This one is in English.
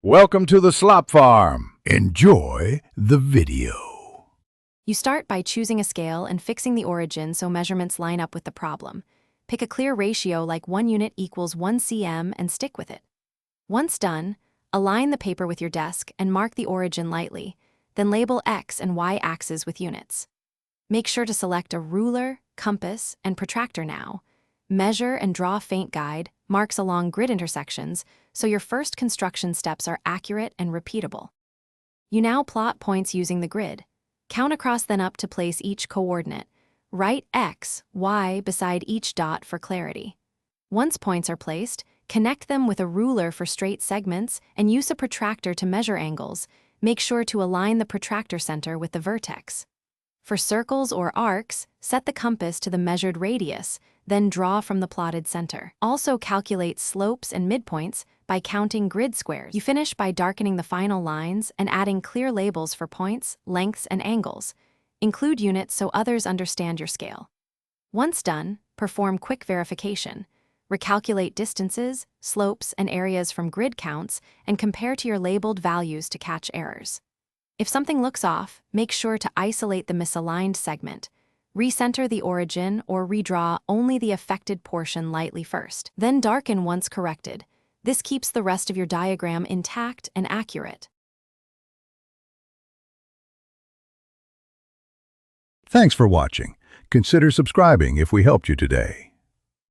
Welcome to the Slop Farm. Enjoy the video. You start by choosing a scale and fixing the origin so measurements line up with the problem. Pick a clear ratio like 1 unit equals 1 cm and stick with it. Once done, align the paper with your desk and mark the origin lightly, then label X and Y axes with units. Make sure to select a ruler, compass, and protractor now. Measure and draw faint guide, marks along grid intersections, so your first construction steps are accurate and repeatable. You now plot points using the grid. Count across then up to place each coordinate. Write X, Y beside each dot for clarity. Once points are placed, connect them with a ruler for straight segments and use a protractor to measure angles. Make sure to align the protractor center with the vertex. For circles or arcs, set the compass to the measured radius, then draw from the plotted center. Also calculate slopes and midpoints by counting grid squares. You finish by darkening the final lines and adding clear labels for points, lengths, and angles. Include units so others understand your scale. Once done, perform quick verification. Recalculate distances, slopes, and areas from grid counts and compare to your labeled values to catch errors. If something looks off, make sure to isolate the misaligned segment. Recenter the origin or redraw only the affected portion lightly first. Then darken once corrected. This keeps the rest of your diagram intact and accurate. Thanks for watching. Consider subscribing if we helped you today.